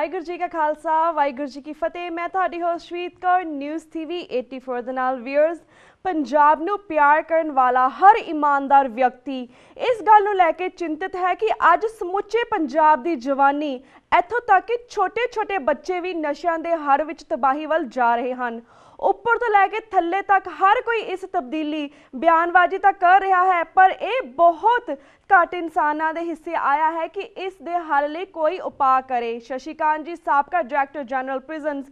ਵਾਹਿਗੁਰੂ ਜੀ ਕਾ ਖਾਲਸਾ ਵਾਹਿਗੁਰੂ ਜੀ ਕੀ ਫਤਿਹ। ਮੈਂ ਤੁਹਾਡੀ ਹੋਸਟ ਸ਼ਵੀਤ ਕੌਰ ਨਿਊਜ਼ ਟੀਵੀ 84 ਦੇ ਨਾਲ। ਵੀਅਰਸ, ਪੰਜਾਬ ਨੂੰ ਪਿਆਰ ਕਰਨ ਵਾਲਾ ਹਰ ਇਮਾਨਦਾਰ ਵਿਅਕਤੀ ਇਸ ਗੱਲ ਨੂੰ ਲੈ ਕੇ ਚਿੰਤਤ ਹੈ ਕਿ ਅੱਜ ਸਮੁੱਚੇ ਪੰਜਾਬ ਦੀ ਜਵਾਨੀ ਇੱਥੋਂ ਤੱਕ ਕਿ ਛੋਟੇ-ਛੋਟੇ ਬੱਚੇ ਵੀ ਨਸ਼ਿਆਂ ਦੇ ਹੜ ਵਿੱਚ ਤਬਾਹੀ ਵੱਲ ਜਾ ਰਹੇ ਹਨ। ਉੱਪਰ ਤੋਂ ਲੈ ਕੇ ਥੱਲੇ ਤੱਕ ਹਰ ਕੋਈ ਇਸ ਤਬਦੀਲੀ ਬਿਆਨਬਾਜ਼ੀ ਤਾਂ ਕਰ ਰਿਹਾ ਹੈ, ਪਰ ਇਹ ਬਹੁਤ ਘੱਟ ਇਨਸਾਨਾਂ ਦੇ ਹਿੱਸੇ ਆਇਆ ਹੈ ਕਿ ਇਸ ਦੇ ਹੱਲ ਲਈ ਕੋਈ ਉਪਾਅ ਕਰੇ। ਸ਼ਸ਼ੀਕਾਂਤ ਜੀ, ਸਾਬਕਾ ਡਾਇਰੈਕਟਰ ਜਨਰਲ ਪ੍ਰਿਜ਼ਨਸ,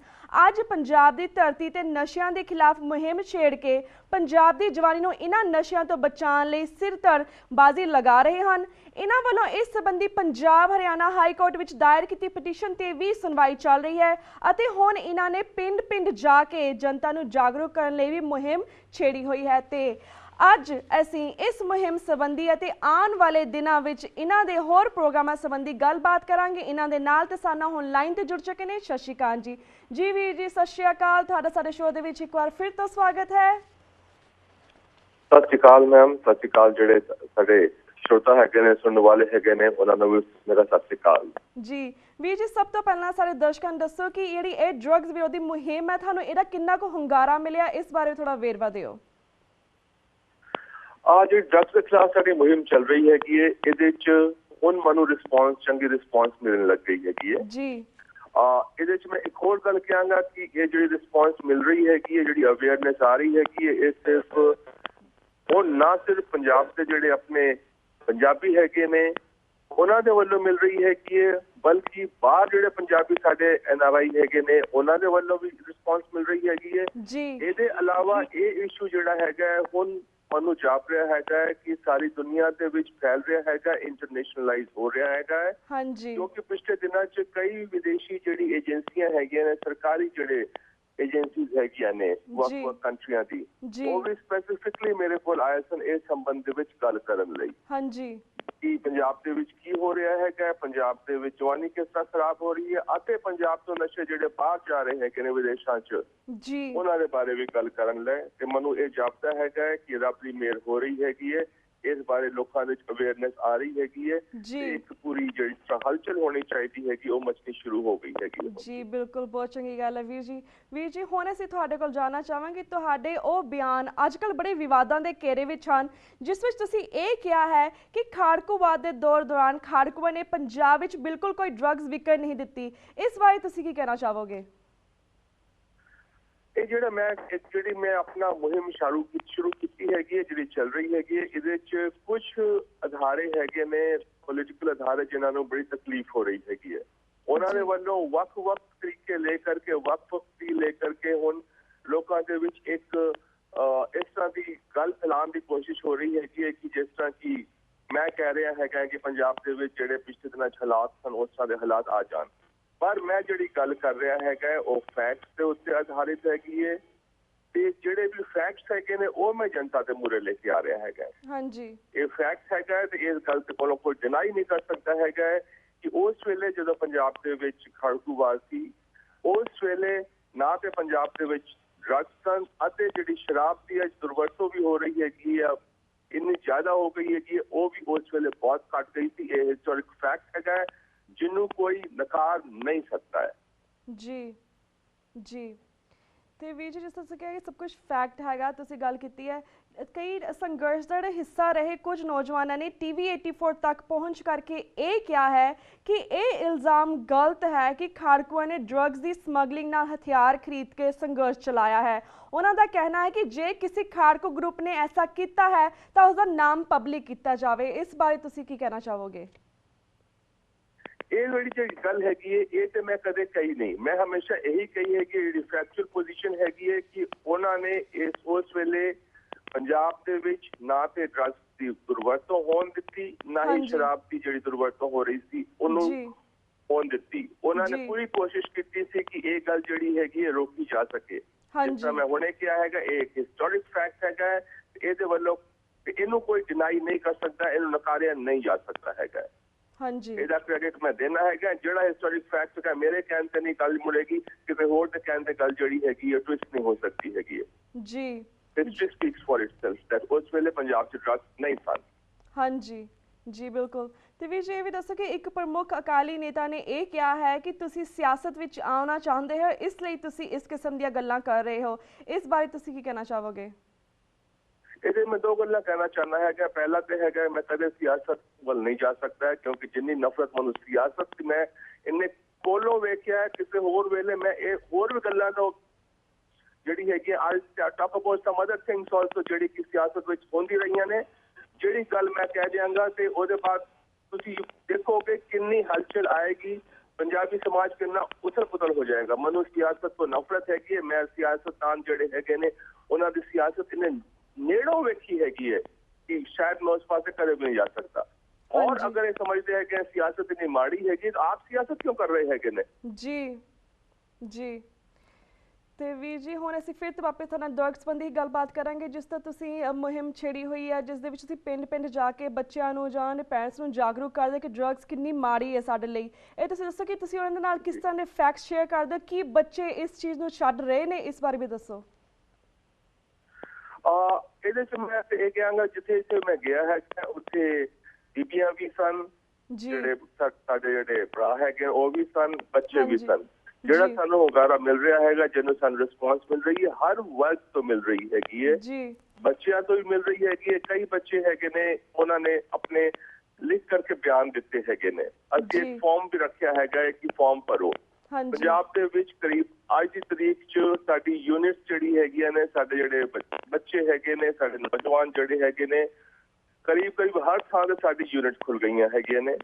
ਅੱਜ ਪੰਜਾਬ ਦੀ ਧਰਤੀ ਤੇ ਨਸ਼ਿਆਂ ਦੇ ਖਿਲਾਫ ਮੁਹਿੰਮ ਛੇੜ ਕੇ ਪੰਜਾਬ ਦੀ ਜਵਾਨੀ ਨੂੰ ਇਹਨਾਂ ਨਸ਼ਿਆਂ ਤੋਂ ਬਚਾਉਣ ਲਈ ਸਿਰਧਰ ਬਾਜ਼ੀ ਲਗਾ ਰਹੇ ਹਨ। ਇਹਨਾਂ ਵੱਲੋਂ ਇਸ ਸੰਬੰਧੀ ਪੰਜਾਬ ਹਰਿਆਣਾ ਹਾਈ ਕੋਰਟ ਵਿੱਚ ਦਾਇਰ ਕੀਤੀ ਪਟੀਸ਼ਨ ਤੇ ਵੀ ਸੁਣਵਾਈ ਚੱਲ ਰਹੀ ਹੈ ਅਤੇ ਹੁਣ ਇਹਨਾਂ ਨੇ ਪਿੰਡ-ਪਿੰਡ ਜਾ ਕੇ ਜਨਤਾ ਨੂੰ ਜਾਗਰੂਕ ਕਰਨ ਲਈ ਵੀ ਮੁਹਿੰਮ ਛੇੜੀ ਹੋਈ ਹੈ। ਤੇ ਅੱਜ ਅਸੀਂ ਇਸ ਮੁਹਿੰਮ ਸੰਬੰਧੀ ਅਤੇ ਆਉਣ ਵਾਲੇ ਦਿਨਾਂ ਵਿੱਚ ਇਹਨਾਂ ਦੇ ਹੋਰ ਪ੍ਰੋਗਰਾਮਾਂ ਸੰਬੰਧੀ ਗੱਲਬਾਤ ਕਰਾਂਗੇ। ਇਹਨਾਂ ਦੇ ਨਾਲ ਤੇ ਸਾਨਾ ਹੁਣ ਲਾਈਨ ਤੇ ਜੁੜ ਚੁੱਕੇ ਨੇ ਸ਼ਸ਼ੀਕਾਂਤ ਜੀ। ਜੀ ਵੀਰ ਜੀ, ਸਤਿ ਸ਼੍ਰੀ ਅਕਾਲ। ਤੁਹਾਡਾ ਸਾਡੇ ਸ਼ੋਅ ਦੇ ਵਿੱਚ ਇੱਕ ਵਾਰ ਫਿਰ ਤੋਂ ਸਵਾਗਤ ਹੈ। ਸਤਿ ਸ਼੍ਰੀ ਅਕਾਲ ਮੈਮ। ਸਤਿ ਸ਼੍ਰੀ ਅਕਾਲ ਜਿਹੜੇ ਸਾਡੇ श्रोता है सुनने वाले है उन्होंने भी मेरा सत श्री अकाल जी। ਵੀਰ ਜੀ, ਸਭ ਤੋਂ ਪਹਿਲਾਂ ਸਾਰੇ ਦਰਸ਼ਕਾਂ ਨੂੰ ਦੱਸੋ ਕਿ ਜਿਹੜੀ ਇਹ ਡਰੱਗਸ ਵਿਰੋਧੀ ਮੁਹਿੰਮ ਹੈ, ਤੁਹਾਨੂੰ ਇਹਦਾ ਕਿੰਨਾ ਕੁ ਹੁੰਗਾਰਾ ਮਿਲਿਆ, ਇਸ ਬਾਰੇ ਥੋੜਾ ਵੇਰਵਾ ਦਿਓ। ਜਿਹੜੀ ਡਰੱਗਸ ਦੇ ਖਿਲਾਫ ਸਾਡੀ ਮੁਹਿੰਮ ਚੱਲ ਰਹੀ ਹੈਗੀ ਹੈ, ਇਹਦੇ ਚ ਹੁਣ ਮੈਨੂੰ ਰਿਸਪੌਂਸ ਚੰਗੀ ਰਿਸਪੌਂਸ ਮਿਲਣ ਲੱਗ ਗਈ ਹੈਗੀ ਹੈ ਜੀ। ਇਹਦੇ ਚ ਮੈਂ ਇੱਕ ਹੋਰ ਗੱਲ ਕਹਾਂਗਾ ਕਿ ਇਹ ਜਿਹੜੀ ਰਿਸਪੌਂਸ ਮਿਲ ਰਹੀ ਹੈਗੀ ਹੈ, ਜਿਹੜੀ ਅਵੇਅਰਨੈਸ ਆ ਰਹੀ ਹੈਗੀ ਹੈ, ਇਹ ਸਿਰਫ ਹੁਣ ਨਾ ਸਿਰਫ ਪੰਜਾਬ ਦੇ ਜਿਹੜੇ ਆਪਣੇ ਪੰਜਾਬੀ ਹੈਗੇ ਨੇ ਉਹਨਾਂ ਦੇ ਵੱਲੋਂ ਮਿਲ ਰਹੀ ਹੈਗੀ ਹੈ, ਬਲਕਿ ਬਾਹਰ ਜਿਹੜੇ ਪੰਜਾਬੀ ਸਾਡੇ NRI ਹੈਗੇ ਨੇ ਉਹਨਾਂ ਦੇ ਵੱਲੋਂ ਵੀ ਰਿਸਪੌਂਸ ਮਿਲ ਰਹੀ ਹੈਗੀ ਹੈ ਜੀ। ਇਹਦੇ ਇਲਾਵਾ ਇਹ ਇਸ਼ੂ ਜਿਹੜਾ ਹੈਗਾ ਹੁਣ ਮੈਨੂੰ ਜਾਪ ਰਿਹਾ ਹੈਗਾ ਕਿ ਸਾਰੀ ਦੁਨੀਆ ਦੇ ਵਿੱਚ ਫੈਲ ਰਿਹਾ ਹੈਗਾ, ਇੰਟਰਨੈਸ਼ਨਲਾਈਜ਼ ਹੋ ਰਿਹਾ ਹੈਗਾ ਹੈ। ਹਾਂਜੀ। ਕਿਉਂਕਿ ਪਿਛਲੇ ਦਿਨਾਂ 'ਚ ਕਈ ਵਿਦੇਸ਼ੀ ਜਿਹੜੀ ਏਜੰਸੀਆਂ ਹੈਗੀਆਂ ਨੇ, ਸਰਕਾਰੀ ਜਿਹੜੇ ਏਜੰਸੀਜ਼ ਹੈਗੀਆਂ ਨੇ ਵੱਖ-ਵੱਖ ਕੰਟਰੀਆਂ ਦੀ, ਉਹ ਵੀ ਸਪੈਸੀਫਿਕਲੀ ਮੇਰੇ ਕੋਲ ਆਏ ਸਨ ਇਸ ਸੰਬੰਧ ਦੇ ਵਿੱਚ ਗੱਲ ਕਰਨ ਲਈ। ਹਾਂਜੀ। ਕਿ ਪੰਜਾਬ ਦੇ ਵਿੱਚ ਕੀ ਹੋ ਰਿਹਾ ਹੈਗਾ, ਪੰਜਾਬ ਦੇ ਵਿੱਚ ਜਵਾਨੀ ਕਿਸ ਤਰ੍ਹਾਂ ਖਰਾਬ ਹੋ ਰਹੀ ਹੈ ਅਤੇ ਪੰਜਾਬ ਤੋਂ ਨਸ਼ੇ ਜਿਹੜੇ ਬਾਹਰ ਜਾ ਰਹੇ ਹੈਗੇ ਨੇ ਵਿਦੇਸ਼ਾਂ 'ਚ, ਉਹਨਾਂ ਦੇ ਬਾਰੇ ਵੀ ਗੱਲ ਕਰਨ ਲਈ। ਤੇ ਮੈਨੂੰ ਇਹ ਜਾਪਦਾ ਹੈਗਾ ਕਿ ਰੱਬ ਦੀ ਮਿਹਰ ਹੋ ਰਹੀ ਹੈਗੀ ਹੈ, ਇਸ ਬਾਰੇ ਲੋਕਾਂ ਵਿੱਚ ਅਵੇਅਰਨੈਸ ਆ ਰਹੀ ਹੈਗੀ ਹੈ ਤੇ ਇੱਕ ਪੂਰੀ ਜਿਹੜੀ ਹਲਚਲ ਹੋਣੀ ਚਾਹੀਦੀ ਹੈਗੀ ਉਹ ਮਚਣੀ ਸ਼ੁਰੂ ਹੋ ਗਈ ਹੈਗੀ ਜੀ। ਬਿਲਕੁਲ, ਬਹੁਤ ਚੰਗੀ ਗੱਲ ਹੈ ਵੀਰ ਜੀ। ਵੀਰ ਜੀ, ਹੁਣ ਅਸੀਂ ਤੁਹਾਡੇ ਕੋਲ ਜਾਣਨਾ ਚਾਹਾਂਗੇ, ਤੁਹਾਡੇ ਉਹ ਬਿਆਨ ਅੱਜ ਕੱਲ੍ਹ ਬੜੇ ਵਿਵਾਦਾਂ ਦੇ ਘੇਰੇ ਵਿੱਚ ਹਨ, ਜਿਸ ਵਿੱਚ ਤੁਸੀਂ ਇਹ ਕਿਹਾ ਹੈ ਕਿ ਖਾੜਕੂਵਾਦ ਦੇ ਦੌਰ ਦੌਰਾਨ ਖਾੜਕੂਆਂ ਨੇ ਪੰਜਾਬ ਵਿੱਚ ਬਿਲਕੁਲ ਕੋਈ ਡਰੱਗਸ ਵਿਕਣ ਨਹੀਂ ਦਿੱਤੀ। ਇਸ ਬਾਰੇ ਤੁਸੀਂ ਕੀ ਕਹਿਣਾ ਚਾਹੋਗੇ? ਇਹ ਜਿਹੜਾ ਮੈਂ ਆਪਣਾ ਮੁਹਿੰਮ ਸ਼ੁਰੂ ਕੀਤੀ ਹੈਗੀ ਹੈ, ਜਿਹੜੀ ਚੱਲ ਰਹੀ ਹੈਗੀ ਹੈ, ਇਹਦੇ 'ਚ ਕੁਝ ਅਧਾਰੇ ਹੈਗੇ ਨੇ, ਪੋਲੀਟੀਕਲ ਅਧਾਰੇ, ਜਿਨ੍ਹਾਂ ਨੂੰ ਬੜੀ ਤਕਲੀਫ ਹੋ ਰਹੀ ਹੈਗੀ ਹੈ। ਉਹਨਾਂ ਦੇ ਵੱਲੋਂ ਵੱਖ-ਵੱਖ ਤਰੀਕੇ ਲੈ ਕਰਕੇ ਲੈ ਕਰਕੇ ਹੁਣ ਲੋਕਾਂ ਦੇ ਵਿੱਚ ਇੱਕ ਇਸ ਤਰ੍ਹਾਂ ਦੀ ਗੱਲ ਫੈਲਾਉਣ ਦੀ ਕੋਸ਼ਿਸ਼ ਹੋ ਰਹੀ ਹੈਗੀ ਹੈ ਕਿ ਜਿਸ ਤਰ੍ਹਾਂ ਕਿ ਮੈਂ ਕਹਿ ਰਿਹਾ ਹੈਗਾ ਕਿ ਪੰਜਾਬ ਦੇ ਵਿੱਚ ਜਿਹੜੇ ਪਿਛਲੇ ਦਿਨਾਂ 'ਚ ਹਾਲਾਤ ਸਨ ਉਸ ਤਰ੍ਹਾਂ ਦੇ ਹਾਲਾਤ ਆ ਜਾਣ। ਪਰ ਮੈਂ ਜਿਹੜੀ ਗੱਲ ਕਰ ਰਿਹਾ ਹੈਗਾ ਉਹ ਫੈਕਟਸ ਦੇ ਉੱਤੇ ਆਧਾਰਿਤ ਹੈਗੀ ਹੈ ਤੇ ਜਿਹੜੇ ਵੀ ਫੈਕਟਸ ਹੈਗੇ ਨੇ ਉਹ ਮੈਂ ਜਨਤਾ ਦੇ ਮੂਹਰੇ ਲੈ ਕੇ ਆ ਰਿਹਾ ਹੈਗਾ। ਹਾਂਜੀ, ਇਹ ਫੈਕਟਸ ਹੈਗਾ ਤੇ ਇਸ ਗੱਲ ਤੇ ਕੋਲੋਂ ਕੋਈ ਡਿਨਾਈ ਨਹੀਂ ਕਰ ਸਕਦਾ ਹੈਗਾ ਕਿ ਉਸ ਵੇਲੇ ਜਦੋਂ ਪੰਜਾਬ ਦੇ ਵਿੱਚ ਖਾੜਕੂਵਾਦ ਸੀ, ਉਸ ਵੇਲੇ ਨਾ ਤੇ ਪੰਜਾਬ ਦੇ ਵਿੱਚ ਡਰੱਗਸ ਸਨ ਅਤੇ ਜਿਹੜੀ ਸ਼ਰਾਬ ਦੀ ਅੱਜ ਦੁਰਵਰਤੋਂ ਵੀ ਹੋ ਰਹੀ ਹੈਗੀ ਆ, ਇੰਨੀ ਜ਼ਿਆਦਾ ਹੋ ਗਈ ਹੈਗੀ, ਉਹ ਵੀ ਉਸ ਵੇਲੇ ਬਹੁਤ ਘੱਟ ਗਈ ਸੀ। ਇਹ ਹਿਸਟੋਰਿਕ ਫੈਕਟ ਹੈਗਾ ਜਿਹਨੂੰ ਕੋਈ ਨਕਾਰ ਨਹੀਂ ਸਕਦਾ ਹੈ। ਜੀ ਜੀ। ਤੇ ਵੀਰ ਜੀ, ਜਿਸ ਤਰ੍ਹਾਂ ਤੁਸੀਂ ਕਿਹਾ ਕਿ ਸਭ ਕੁਝ ਫੈਕਟ ਹੈਗਾ, ਤੁਸੀਂ ਗੱਲ ਕੀਤੀ ਹੈ, ਕਈ ਸੰਘਰਸ਼ ਦਾ ਹਿੱਸਾ ਰਹੇ ਕੁਝ ਨੌਜਵਾਨਾਂ ਨੇ TV 84 ਤੱਕ ਪਹੁੰਚ ਕਰਕੇ ਇਹ ਕਿਹਾ ਹੈ ਕਿ ਇਹ ਇਲਜ਼ਾਮ ਗਲਤ ਹੈ ਕਿ ਖਾੜਕੂਆਂ ਨੇ ਡਰੱਗਸ ਦੀ ਸਮਗਲਿੰਗ ਨਾਲ ਹਥਿਆਰ ਖਰੀਦ ਕੇ ਸੰਘਰਸ਼ ਚਲਾਇਆ ਹੈ। ਉਹਨਾਂ ਦਾ ਕਹਿਣਾ ਹੈ ਕਿ ਜੇ ਕਿਸੇ ਖਾੜਕੂ ਗਰੁੱਪ ਨੇ ਐਸਾ ਕੀਤਾ ਹੈ ਤਾਂ ਉਸਦਾ ਨਾਮ ਪਬਲਿਕ ਕੀਤਾ ਜਾਵੇ। ਇਸ ਬਾਰੇ ਤੁਸੀਂ ਕੀ ਕਹਿਣਾ ਚਾਹੋਗੇ? ਇਹ ਜਿਹੜੀ ਗੱਲ ਹੈਗੀ ਹੈ ਇਹ ਤੇ ਮੈਂ ਕਦੇ ਕਹੀ ਨਹੀਂ, ਮੈਂ ਹਮੇਸ਼ਾ ਇਹੀ ਕਹੀ ਹੈ ਕਿ ਜਿਹੜੀ ਫੈਕਚੁਅਲ ਪੋਜੀਸ਼ਨ ਹੈਗੀ ਹੈ ਕਿ ਉਹਨਾਂ ਨੇ ਉਸ ਵੇਲੇ ਪੰਜਾਬ ਦੇ ਵਿੱਚ ਨਾ ਤੇ ਡਰੱਗਸ ਦੀ ਦੁਰਵਰਤੋਂ ਹੋਣ ਦਿੱਤੀ, ਨਾ ਹੀ ਸ਼ਰਾਬ ਦੀ ਜਿਹੜੀ ਦੁਰਵਰਤੋਂ ਹੋ ਰਹੀ ਸੀ ਉਹਨੂੰ ਹੋਣ ਦਿੱਤੀ। ਉਹਨਾਂ ਨੇ ਪੂਰੀ ਕੋਸ਼ਿਸ਼ ਕੀਤੀ ਸੀ ਕਿ ਇਹ ਗੱਲ ਜਿਹੜੀ ਹੈਗੀ ਹੈ ਰੋਕੀ ਜਾ ਸਕੇ। ਜਿਸ ਤਰ੍ਹਾਂ ਮੈਂ ਹੁਣੇ ਕਿਹਾ ਹੈਗਾ, ਇਹ ਇੱਕ ਹਿਸਟੋਰਿਕ ਫੈਕਟ ਹੈਗਾ, ਇਹਦੇ ਵੱਲੋਂ ਇਹਨੂੰ ਕੋਈ ਡਿਨਾਈ ਨਹੀਂ ਕਰ ਸਕਦਾ, ਇਹਨੂੰ ਨਕਾਰਿਆ ਨਹੀਂ ਜਾ ਸਕਦਾ ਹੈਗਾ। ਇਹਦਾ ਕ੍ਰੈਡਿਟ ਮੈਂ ਦੇਣਾ ਹੈਗਾ। ਜਿਹੜਾ ਹਿਸਟੋਰਿਕ ਫੈਕਟ ਹੈਗਾ ਮੇਰੇ ਕਹਿਣ ਤੇ ਨਹੀਂ ਗੱਲ ਮੁੜੇਗੀ, ਕਿਸੇ ਹੋਰ ਦੇ ਕਹਿਣ ਤੇ ਗੱਲ ਜਿਹੜੀ ਹੈਗੀ ਹੈ ਟਵਿਸਟ ਨਹੀਂ ਹੋ ਸਕਦੀ ਹੈਗੀ ਹੈ ਜੀ। History speaks for itself that ਉਸ ਵੇਲੇ ਪੰਜਾਬ 'ਚ ਡਰੱਗਸ ਨਹੀਂ ਸਨ। ਹਾਂਜੀ ਜੀ ਬਿਲਕੁਲ। ਤੇ ਵੀਰ ਜੀ ਇਹ ਵੀ ਦੱਸੋ ਕਿ ਇੱਕ ਪ੍ਰਮੁੱਖ ਅਕਾਲੀ ਨੇਤਾ ਨੇ ਇਹ ਕਿਹਾ ਹੈ ਕਿ ਤੁਸੀਂ ਸਿਆਸਤ ਵਿੱਚ ਆਉਣਾ ਚਾਹੁੰਦੇ ਹੋ, ਇਸ ਲਈ ਤੁਸੀਂ ਇਸ ਕਿਸਮ ਦੀਆਂ ਗੱਲਾਂ ਕਰ ਰਹੇ ਹੋ। ਇਸ ਬਾਰੇ ਤੁਸੀਂ ਕੀ ਕਹਿਣਾ ਚਾਹੋਗੇ? ਇਹਦੇ ਮੈਂ ਦੋ ਗੱਲਾਂ ਕਹਿਣਾ ਚਾਹੁੰਦਾ ਹੈਗਾ। ਪਹਿਲਾ ਤੇ ਹੈਗਾ ਮੈਂ ਕਦੇ ਸਿਆਸਤ ਵੱਲ ਨਹੀਂ ਜਾ ਸਕਦਾ, ਕਿਉਂਕਿ ਜਿੰਨੀ ਨਫ਼ਰਤ ਮੈਨੂੰ ਸਿਆਸਤ ਦੀ ਮੈਂ ਇੰਨੇ ਕੋਲੋਂ ਵੇਖਿਆ, ਕਿਸੇ ਹੋਰ ਵੇਲੇ ਮੈਂ ਇਹ ਹੋਰ ਵੀ ਗੱਲਾਂ ਤੋਂ ਜਿਹੜੀ ਹੈਗੀ ਅੱਜ top about sum other things also ਜਿਹੜੀ ਕਿ ਸਿਆਸਤ ਵਿੱਚ ਹੁੰਦੀ ਰਹੀਆਂ ਨੇ। ਜਿਹੜੀ ਗੱਲ ਮੈਂ ਕਹਿ ਦਿਆਂਗਾ ਤੇ ਉਹਦੇ ਬਾਅਦ ਤੁਸੀਂ ਦੇਖੋਗੇ ਕਿੰਨੀ ਹਲਚਲ ਆਏਗੀ, ਪੰਜਾਬੀ ਸਮਾਜ ਕਿੰਨਾ ਉਥਲ ਪੁਥਲ ਹੋ ਜਾਏਗਾ। ਮੈਨੂੰ ਸਿਆਸਤ ਤੋਂ ਨਫ਼ਰਤ ਹੈਗੀ ਹੈ। ਮੈਂ ਸਿਆਸਤਦਾਨ ਜਿਹੜੇ ਹੈਗੇ ਨੇ ਉਹਨਾਂ ਦੀ ਸਿਆਸਤ ਇਹਨੇ ਨੇੜੋਂ ਵੇਖੀ ਹੈਗੀ ਹੈ ਕਿ ਸ਼ਾਇਦ ਮੈਂ ਉਸ ਪਾਸੇ ਕਦੇ ਵੀ ਨਹੀਂ ਜਾ ਸਕਦਾ। ਔਰ ਅਗਰ ਇਹ ਸਮਝਦੇ ਹੈ ਕਿ ਸਿਆਸਤ ਇੰਨੀ ਮਾੜੀ ਹੈਗੀ ਤਾਂ ਆਪ ਸਿਆਸਤ ਕਿਉਂ ਕਰ ਰਹੇ ਹੈਗੇ ਨੇ? ਜੀ ਜੀ। ਤੇ ਵੀਰ ਜੀ ਹੁਣ ਅਸੀਂ ਫਿਰ ਤੋਂ ਵਾਪਸ ਤੁਹਾਡੇ ਨਾਲ ਡਰੱਗਸ ਸੰਬੰਧੀ ਗੱਲਬਾਤ ਕਰਾਂਗੇ, ਜਿਸ ਤਰ੍ਹਾਂ ਤੁਸੀਂ ਮੁਹਿੰਮ ਛੇੜੀ ਹੋਈ ਹੈ, ਜਿਸ ਦੇ ਵਿੱਚ ਤੁਸੀਂ ਪਿੰਡ ਪਿੰਡ ਜਾ ਕੇ ਬੱਚਿਆਂ ਨੂੰ ਜਾਂ ਉਹਨਾਂ ਦੇ ਪੈਰੈਂਟਸ ਨੂੰ ਜਾਗਰੂਕ ਕਰਦੇ ਕਿ ਡਰੱਗਸ ਕਿੰਨੀ ਮਾੜੀ ਹੈ ਸਾਡੇ ਲਈ। ਇਹ ਤੁਸੀਂ ਦੱਸੋ ਕਿ ਤੁਸੀਂ ਉਹਨਾਂ ਦੇ ਨਾਲ ਕਿਸ ਤਰ੍ਹਾਂ ਦੇ ਫੈਕਟਸ ਸ਼ੇਅਰ ਕਰਦੇ ਹੋ, ਕੀ ਬੱਚੇ ਇਸ ਚੀਜ਼ ਨੂੰ ਛੱਡ ਰਹੇ ਨੇ, ਇਸ ਬਾਰੇ ਵੀ ਦੱਸੋ। ਇਹਦੇ ਚ ਮੈਂ ਇਹ ਕਹਾਂਗਾ ਜਿੱਥੇ ਜਿੱਥੇ ਮੈਂ ਗਿਆ ਹੈ ਉੱਥੇ ਬੀਬੀਆਂ ਵੀ ਸਨ, ਜਿਹੜੇ ਸਾਡੇ ਜਿਹੜੇ ਭਰਾ ਹੈਗੇ ਉਹ ਵੀ ਸਨ, ਬੱਚੇ ਵੀ ਸਨ। ਜਿਹੜਾ ਸਾਨੂੰ ਹੁੰਗਾਰਾ ਮਿਲ ਰਿਹਾ ਹੈਗਾ, ਜਿਹਨੂੰ ਸਾਨੂੰ ਰਿਸਪੌਂਸ ਮਿਲ ਰਹੀ ਹੈ, ਹਰ ਵਰਗ ਤੋਂ ਮਿਲ ਰਹੀ ਹੈਗੀ ਹੈ। ਬੱਚਿਆਂ ਤੋਂ ਵੀ ਮਿਲ ਰਹੀ ਹੈਗੀ ਹੈ। ਕਈ ਬੱਚੇ ਹੈਗੇ ਨੇ ਉਹਨਾਂ ਨੇ ਆਪਣੇ ਲਿਖ ਕਰਕੇ ਬਿਆਨ ਦਿੱਤੇ ਹੈਗੇ ਨੇ। ਅਸੀਂ ਇੱਕ ਫਾਰਮ ਵੀ ਰੱਖਿਆ ਹੈਗਾ ਕਿ ਫਾਰਮ ਭਰੋ। ਪੰਜਾਬ ਦੇ ਵਿੱਚ ਕਰੀਬ ਅੱਜ ਦੀ ਤਰੀਕ 'ਚ ਸਾਡੀ ਯੂਨਿਟ ਜਿਹੜੀ ਹੈਗੀਆਂ ਨੇ, ਸਾਡੇ ਜਿਹੜੇ ਬੱਚੇ ਹੈਗੇ ਨੇ, ਸਾਡੇ ਨੌਜਵਾਨ ਜਿਹੜੇ ਹੈਗੇ ਨੇ, ਕਰੀਬ ਹਰ ਥਾਂ ਤੇ ਸਾਡੀ ਯੂਨਿਟ ਖੁੱਲ ਗਈਆਂ ਹੈਗੀਆਂ ਨੇ।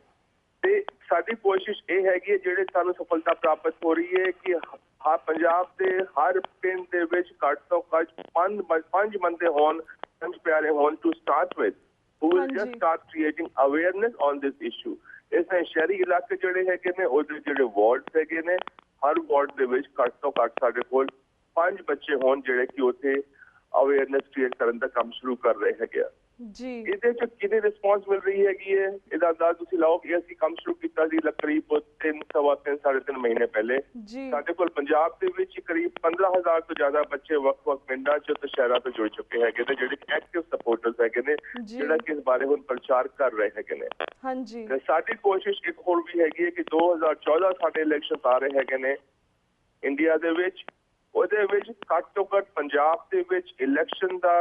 ਤੇ ਸਾਡੀ ਕੋਸ਼ਿਸ਼ ਇਹ ਹੈਗੀ ਹੈ, ਜਿਹੜੇ ਸਾਨੂੰ ਸਫਲਤਾ ਪ੍ਰਾਪਤ ਹੋ ਰਹੀ ਹੈ ਕਿ ਪੰਜਾਬ ਦੇ ਹਰ ਪਿੰਡ ਦੇ ਵਿੱਚ ਘੱਟ ਤੋਂ ਘੱਟ ਪੰਜ ਬੰਦੇ ਹੋਣ, ਪੰਜ ਪਿਆਰੇ ਹੋਣ to start with, who will just start creating awareness on this issue। ਇਸ ਤਰ੍ਹਾਂ ਸ਼ਹਿਰੀ ਇਲਾਕੇ ਜਿਹੜੇ ਹੈਗੇ ਨੇ ਉਹਦੇ ਜਿਹੜੇ ਵਾਰਡ ਹੈਗੇ ਨੇ, ਹਰ ਵਾਰਡ ਦੇ ਵਿੱਚ ਘੱਟ ਤੋਂ ਘੱਟ ਸਾਡੇ ਕੋਲ 5 ਬੱਚੇ ਹੋਣ ਜਿਹੜੇ ਕਿ ਉੱਥੇ ਅਵੇਅਰਨੈਸ ਕ੍ਰੀਏਟ ਕਰਨ ਦਾ ਕੰਮ ਸ਼ੁਰੂ ਕਰ ਰਹੇ ਹੈਗੇ ਆ। ਇਹਦੇ ਚ ਕਿੰਨੀ ਰਿਸਪੌਂਸ ਮਿਲ ਰਹੀ ਹੈਗੀ ਹੈ ਇਹਦਾ ਅੰਦਾਜ਼ ਤੁਸੀਂ ਲਾਓ ਕਿ ਅਸੀਂ ਕੰਮ ਸ਼ੁਰੂ ਕੀਤਾ ਸੀ ਕਰੀਬ 3 ਸਵਾ 3 ਸਾਢੇ 3 ਮਹੀਨੇ ਪਹਿਲੇ। ਸਾਡੇ ਕੋਲ ਪੰਜਾਬ ਦੇ ਵਿੱਚ ਕਰੀਬ 15,000 ਤੋਂ ਜ਼ਿਆਦਾ ਬੱਚੇ ਵੱਖ-ਵੱਖ ਪਿੰਡਾਂ ਚ ਤੇ ਸ਼ਹਿਰਾਂ ਤੋਂ ਜੁੜ ਚੁੱਕੇ ਹੈਗੇ ਨੇ, ਜਿਹੜੇ ਐਕਟਿਵ ਸਪੋਰਟਰਸ ਹੈਗੇ ਨੇ, ਜਿਹੜਾ ਕਿ ਇਸ ਬਾਰੇ ਹੁਣ ਪ੍ਰਚਾਰ ਕਰ ਰਹੇ ਹੈਗੇ ਨੇ। ਤੇ ਸਾਡੀ ਕੋਸ਼ਿਸ਼ ਇੱਕ ਹੋਰ ਵੀ ਹੈਗੀ ਹੈ ਕਿ 2014 ਸਾਡੇ ਇਲੈਕਸ਼ਨ ਆ ਰਹੇ ਹੈਗੇ ਨੇ ਇੰਡੀਆ ਦੇ ਵਿੱਚ। ਉਹਦੇ ਵਿੱਚ ਘੱਟ ਤੋਂ ਘੱਟ ਪੰਜਾਬ ਦੇ ਵਿੱਚ ਇਲੈਕਸ਼ਨ ਦਾ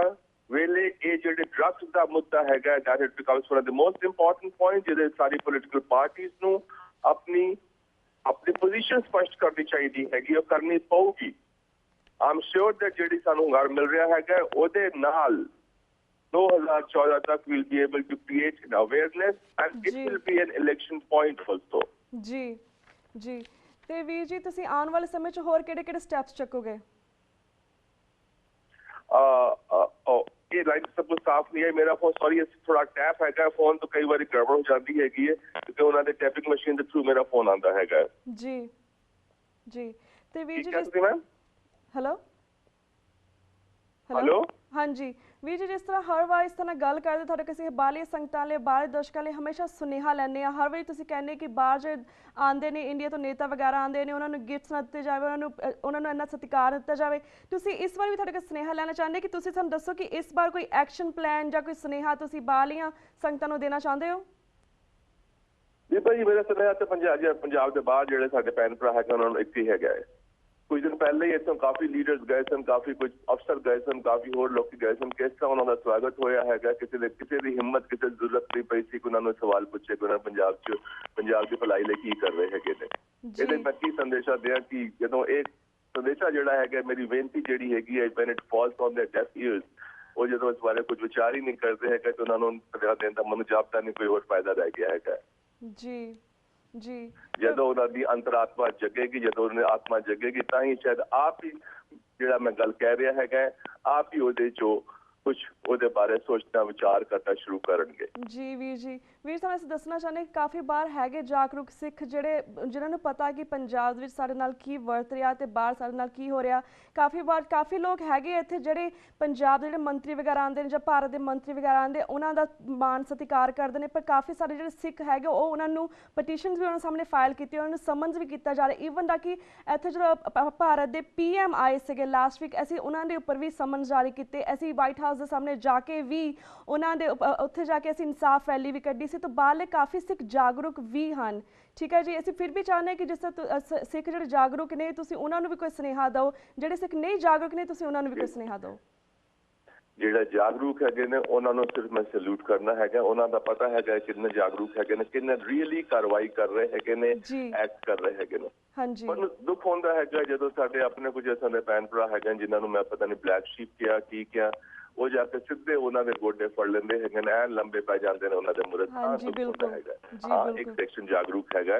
ਵੇਲੇ ਇਹ ਜਿਹੜੇ ਡਰੱਗਸ ਦਾ ਮੁੱਦਾ ਹੈਗਾ, that it becomes one of the most important point, ਜਿਹਦੇ ਸਾਰੀ ਪੋਲੀਟੀਕਲ ਪਾਰਟੀਜ਼ ਨੂੰ ਆਪਣੀ ਪੋਜੀਸ਼ਨ ਸਪਸ਼ਟ ਕਰਨੀ ਚਾਹੀਦੀ ਹੈਗੀ, ਉਹ ਕਰਨੀ ਪਊਗੀ। ਆਮ ਸ਼ੋਰ ਦੈਟ ਜਿਹੜੀ ਸਾਨੂੰ ਹੁੰਗਾਰ ਮਿਲ ਰਿਹਾ ਹੈਗਾ ਉਹਦੇ ਨਾਲ 2014 ਤੱਕ we'll be able to create an awareness and it will be an election point also। ਜੀ। ਤੇ ਵੀਰ ਜੀ ਤੁਸੀਂ ਆਉਣ ਵਾਲੇ ਸਮੇਂ 'ਚ ਹੋਰ ਕਿਹੜੇ ਸਟੈਪਸ ਚੱਕੋਗੇ? ਇਹ ਲਾਈਨ ਸਭ ਕੁਝ ਸਾਫ਼ ਨਹੀਂ ਹੈ ਮੇਰਾ ਫੋਨ, ਸੌਰੀ ਥੋੜਾ ਟੈਪ ਹੈਗਾ ਫੋਨ ਤੋਂ ਕਈ ਵਾਰੀ ਗੜਬੜ ਹੋ ਜਾਂਦੀ ਹੈਗੀ ਹੈ ਕਿਉਂਕਿ ਉਹਨਾਂ ਦੇ ਟੈਪਿੰਗ ਮਸ਼ੀਨ ਦੇ ਥਰੂ ਮੇਰਾ ਫੋਨ ਆਉਂਦਾ ਹੈਗਾ। ਜੀ ਤੇ ਵੀਰ ਜੀ ਹੈਲੋ ਹਾਂਜੀ ਵੀਰ ਜੀ, ਜਿਸ ਤਰ੍ਹਾਂ ਹਰ ਵਾਰ ਇਸ ਤਰ੍ਹਾਂ ਗੱਲ ਕਰਦੇ ਤੁਹਾਡੇ ਕਿਸੇ ਬਾਹਰਲੀ ਸੰਗਤਾਂ ਲਈ, ਬਾਹਰਲੇ ਦਰਸ਼ਕਾਂ ਲਈ ਹਮੇਸ਼ਾ ਸੁਨੇਹਾ ਲੈਂਦੇ ਆ। ਹਰ ਵਾਰੀ ਤੁਸੀਂ ਕਹਿੰਦੇ ਕਿ ਬਾਹਰ ਜੇ ਆਉਂਦੇ ਨੇ ਇੰਡੀਆ ਤੋਂ ਨੇਤਾ ਵਗੈਰਾ ਆਉਂਦੇ ਨੇ, ਉਹਨਾਂ ਨੂੰ ਗਿਫਟਸ ਨਾ ਦਿੱਤੇ ਜਾਵੇ, ਉਹਨਾਂ ਨੂੰ ਇੰਨਾ ਸਤਿਕਾਰ ਦਿੱਤਾ ਜਾਵੇ। ਤੁਸੀਂ ਇਸ ਵਾਰ ਵੀ ਤੁਹਾਡੇ ਕੋਲ ਸੁਨੇਹਾ ਲੈਣਾ ਚਾਹੁੰਦੇ ਕਿ ਤੁਸੀਂ ਸਾਨੂੰ ਦੱਸੋ ਕਿ ਇਸ ਵਾਰ ਕੋਈ ਐਕਸ਼ਨ ਪਲਾਨ ਜਾਂ ਕੋਈ ਸੁਨੇਹਾ ਤੁਸੀਂ ਬਾਹਰਲੀਆਂ ਸੰਗਤਾਂ ਨੂੰ ਦੇਣਾ ਚਾਹੁੰਦੇ ਹੋ? ਜੀ ਭਾਜੀ ਮੇਰਾ ਸੁਨੇਹਾ ਤੇ ਪੰਜਾਬ ਦੇ ਬਾਹਰ ਜਿਹੜੇ ਸਾਡੇ ਭੈਣ ਭਰਾ ਹੈਗੇ ਉਹਨਾਂ ਨੂੰ ਇੱਕ ਹੀ ਹੈਗਾ ਹੈ। ਕੁਝ ਦਿਨ ਪਹਿਲੇ ਹੀ ਇੱਥੋਂ ਕਾਫੀ ਲੀਡਰਸ ਗਏ ਸਨ, ਕਾਫੀ ਕੁਝ ਅਫਸਰ ਗਏ ਸਨ, ਕਾਫੀ ਹੋਰ ਲੋਕੀ ਗਏ ਸਨ। ਕਿਸ ਤਰ੍ਹਾਂ ਉਹਨਾਂ ਦਾ ਸਵਾਗਤ ਹੋਇਆ ਹੈਗਾ, ਕਿਸੇ ਦੀ ਹਿੰਮਤ, ਕਿਸੇ ਦੀ ਜ਼ਰੂਰਤ ਨਹੀਂ ਪਈ ਸੀ ਕਿ ਉਹਨਾਂ ਨੂੰ ਸਵਾਲ ਪੁੱਛੇ ਕਿ ਉਹਨਾਂ ਪੰਜਾਬ ਦੀ ਭਲਾਈ ਲਈ ਕੀ ਕਰ ਰਹੇ ਹੈਗੇ ਨੇ। ਇਹਦੇ ਮੈਂ ਕੀ ਸੰਦੇਸ਼ਾ ਦਿਆਂ ਕਿ ਜਦੋਂ ਇਹ ਸੰਦੇਸ਼ਾ ਜਿਹੜਾ ਹੈਗਾ, ਮੇਰੀ ਬੇਨਤੀ ਜਿਹੜੀ ਹੈਗੀ ਹੈ, when it falls on their deaf ears, ਉਹ ਜਦੋਂ ਇਸ ਬਾਰੇ ਕੁਝ ਵਿਚਾਰ ਹੀ ਨਹੀਂ ਕਰਦੇ ਹੈਗੇ ਤੇ ਉਹਨਾਂ ਨੂੰ ਸੁਨੇਹਾ ਦੇਣ ਦਾ ਮੈਨੂੰ ਜਾਪਦਾ ਨਹੀਂ ਕੋਈ ਹੋਰ ਫਾਇਦਾ ਰਹਿ ਗਿਆ ਹੈਗਾ। ਜੀ ਜਦੋਂ ਉਹਨਾਂ ਦੀ ਅੰਤਰਾਤਮਾ ਜਗੇਗੀ, ਜਦੋਂ ਉਹਨਾਂ ਦੀ ਆਤਮਾ ਜਗੇਗੀ ਤਾਂ ਹੀ ਸ਼ਾਇਦ ਆਪ ਹੀ ਜਿਹੜਾ ਮੈਂ ਗੱਲ ਕਹਿ ਰਿਹਾ ਹੈਗਾ ਆਪ ਹੀ ਉਹਦੇ ਚੋਂ ਕੁਝ ਉਹਦੇ ਬਾਰੇ ਸੋਚਣਾ ਵਿਚਾਰ ਕਰਨਾ ਸ਼ੁਰੂ ਕਰਨਗੇ। ਜੀ ਤੁਹਾਨੂੰ ਅਸੀਂ ਦੱਸਣਾ ਚਾਹੁੰਦੇ ਕਿ ਕਾਫੀ ਬਾਹਰ ਹੈਗੇ ਜਾਗਰੂਕ ਸਿੱਖ ਜਿਹਨਾਂ ਨੂੰ ਪਤਾ ਕਿ ਪੰਜਾਬ ਦੇ ਵਿੱਚ ਸਾਡੇ ਨਾਲ ਕੀ ਵਰਤ ਰਿਹਾ ਤੇ ਬਾਹਰ ਸਾਡੇ ਨਾਲ ਕੀ ਹੋ ਰਿਹਾ। ਕਾਫੀ ਲੋਕ ਹੈਗੇ ਇੱਥੇ ਜਿਹੜੇ ਪੰਜਾਬ ਦੇ ਜਿਹੜੇ ਮੰਤਰੀ ਵਗੈਰਾ ਆਉਂਦੇ ਨੇ ਜਾਂ ਭਾਰਤ ਦੇ ਮੰਤਰੀ ਵਗੈਰਾ ਆਉਂਦੇ, ਉਹਨਾਂ ਦਾ ਮਾਣ ਸਤਿਕਾਰ ਕਰਦੇ ਨੇ। ਪਰ ਕਾਫੀ ਸਾਰੇ ਜਿਹੜੇ ਸਿੱਖ ਹੈਗੇ ਉਹ ਉਹਨਾਂ ਨੂੰ ਪਟੀਸ਼ਨਸ ਵੀ ਉਹਨਾਂ ਸਾਹਮਣੇ ਫਾਈਲ ਕੀਤੀ, ਉਹਨਾਂ ਨੂੰ ਸਮਨਸ ਵੀ ਕੀਤਾ ਜਾ ਰਿਹਾ। ਈਵਨ ਦਾ ਕਿ ਇੱਥੇ ਜਦੋਂ ਭਾਰਤ ਦੇ PM ਆਏ ਸੀਗੇ ਲਾਸਟ ਵੀਕ, ਅਸੀਂ ਉਹਨਾਂ ਦੇ ਉੱਪਰ ਵੀ ਸਮਨ ਜਾਰੀ ਕੀਤੇ। ਅਸੀਂ ਵਾਈਟ ਹਾਊਸ ਹਾਊਸ ਦੇ ਸਾਹਮਣੇ ਜਾ ਕੇ ਵੀ ਉਹਨਾਂ ਦੇ ਉੱਥੇ ਜਾ ਕੇ ਅਸੀਂ ਇਨਸਾਫ ਰੈਲੀ ਵੀ ਕੱਢੀ ਸੀ। ਤਾਂ ਬਾਹਰਲੇ ਕਾਫੀ ਸਿੱਖ ਜਾਗਰੂਕ ਵੀ ਹਨ। ਠੀਕ ਹੈ ਜੀ, ਅਸੀਂ ਫਿਰ ਵੀ ਚਾਹੁੰਦੇ ਹਾਂ ਕਿ ਜਿਸ ਤਰ੍ਹਾਂ ਸਿੱਖ ਜਿਹੜੇ ਜਾਗਰੂਕ ਨੇ ਤੁਸੀਂ ਉਹਨਾਂ ਨੂੰ ਵੀ ਕੋਈ ਸੁਨੇਹਾ ਦਿਓ, ਜਿਹੜੇ ਸਿੱਖ ਨਹੀਂ ਜਾਗਰੂਕ ਨੇ ਤੁਸੀਂ ਉਹਨਾਂ ਨੂੰ ਵੀ ਕੋਈ ਸੁਨੇਹਾ ਦਿਓ। ਜਿਹੜਾ ਜਾਗਰੂਕ ਹੈਗੇ ਨੇ ਉਹਨਾਂ ਨੂੰ ਸਿਰਫ ਮੈਂ ਸਲੂਟ ਕਰਨਾ ਹੈਗਾ। ਉਹਨਾਂ ਦਾ ਪਤਾ ਹੈਗਾ ਕਿੰਨੇ ਜਾਗਰੂਕ ਹੈਗੇ ਨੇ, ਕਿੰਨੇ ਰੀਅਲੀ ਕਾਰਵਾਈ ਕਰ ਰਹੇ ਹੈਗੇ ਨੇ, ਐਕਟ ਕਰ ਰਹੇ ਹੈਗੇ ਨੇ। ਹਾਂਜੀ, ਪਰ ਦੁੱਖ ਹੁੰਦਾ ਹੈਗਾ ਜਦੋਂ ਸਾਡੇ ਆਪਣੇ ਕੁਝ ਅਸਾਂ ਦੇ ਭੈਣ ਭਰਾ ਹੈਗੇ ਜਿਨ੍ਹਾਂ ਨੂੰ ਮੈਂ ਪਤਾ ਨਹੀਂ ਬਲੈਕ ਸ਼ੀਪ ਕਿਹਾ ਕੀ ਕਿਹਾ, ਉਹ ਜਾ ਕੇ ਸਿੱਧੇ ਉਹਨਾਂ ਦੇ ਗੋਡੇ ਫੜ ਲੈਂਦੇ ਹੈਗੇ ਨੇ, ਐਨ ਲੰਬੇ ਪੈ ਜਾਂਦੇ ਨੇ ਉਹਨਾਂ ਦੇ ਮੁਰਦ। ਇੱਕ ਸੈਕਸ਼ਨ ਜਾਗਰੂਕ ਹੈਗਾ,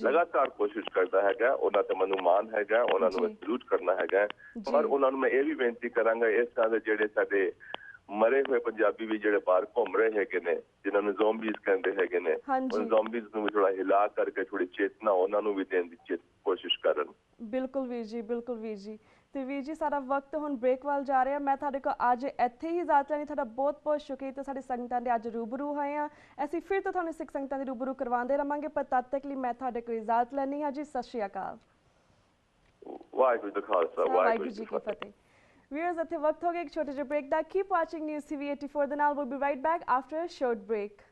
ਲਗਾਤਾਰ ਕੋਸ਼ਿਸ਼ ਕਰਦਾ ਹੈਗਾ, ਉਹਨਾਂ ਤੇ ਮੈਨੂੰ ਮਾਣ ਹੈਗਾ, ਉਹਨਾਂ ਨੂੰ ਸਲੂਟ ਕਰਨਾ ਹੈਗਾ। ਪਰ ਉਹਨਾਂ ਨੂੰ ਮੈਂ ਇਹ ਵੀ ਬੇਨਤੀ ਕਰਾਂਗਾ, ਇਸ ਤਰ੍ਹਾਂ ਦੇ ਜਿਹੜੇ ਸਾਡੇ ਮਰੇ ਹੋਏ ਪੰਜਾਬੀ ਵੀ ਜਿਹੜੇ ਬਾਹਰ ਘੁੰਮ ਰਹੇ ਹੈਗੇ ਨੇ, ਜਿਨ੍ਹਾਂ ਨੂੰ ਜ਼ੋਂਬੀਜ਼ ਕਹਿੰਦੇ ਹੈਗੇ ਨੇ, ਉਹ ਜ਼ੋਂਬੀਜ਼ ਨੂੰ ਵੀ ਥੋੜਾ ਹਿਲਾ ਕਰਕੇ ਥੋੜੀ ਚੇਤਨਾ ਉਹਨਾਂ ਨੂੰ ਵੀ ਦੇਣ ਦੀ ਕੋਸ਼ਿਸ਼ ਕਰਨ। ਬਿਲਕੁਲ ਵੀਰ ਜੀ, ਬਿਲਕੁਲ ਵੀਰ ਜੀ। ਤੇ ਵੀਰ ਜੀ ਸਾਡਾ ਵਕਤ ਹੁਣ ਬ੍ਰੇਕ ਵੱਲ ਜਾ ਰਿਹਾ। ਮੈਂ ਤੁਹਾਡੇ ਕੋਲ ਅੱਜ ਇੱਥੇ ਹੀ ਇਜਾਜ਼ਤ ਲੈਣੀ। ਤੁਹਾਡਾ ਬਹੁਤ ਬਹੁਤ ਸ਼ੁਕਰੀਆ ਤੇ ਸਾਡੀ ਸੰਗਤਾਂ ਦੇ ਅੱਜ ਰੂਬਰੂ ਹੋਏ ਹਾਂ। ਅਸੀਂ ਫਿਰ ਤੋਂ ਤੁਹਾਨੂੰ ਸਿੱਖ ਸੰਗਤਾਂ ਦੇ ਰੂਬਰੂ ਕਰਵਾਉਂਦੇ ਰਹਾਂਗੇ, ਪਰ ਤਦ ਤੱਕ ਲਈ ਮੈਂ ਤੁਹਾਡੇ ਕੋਲ ਇਜਾਜ਼ਤ ਲੈਣੀ ਹਾਂ ਜੀ। ਸਤਿ ਸ਼੍ਰੀ ਅਕਾਲ। ਵਾਹਿਗੁਰੂ ਜੀ ਕਾ ਖਾਲਸਾ, ਵਾਹਿਗੁਰੂ ਜੀ ਕੀ ਫਤਿਹ। Viewers, ਇੱਥੇ ਵਕਤ ਹੋ ਗਿਆ ਇੱਕ ਛੋਟੇ ਜਿਹੇ ਬ੍ਰੇਕ ਦਾ। Keep watching News TV 84 ਦੇ ਨਾਲ। We'll be right back after a short break.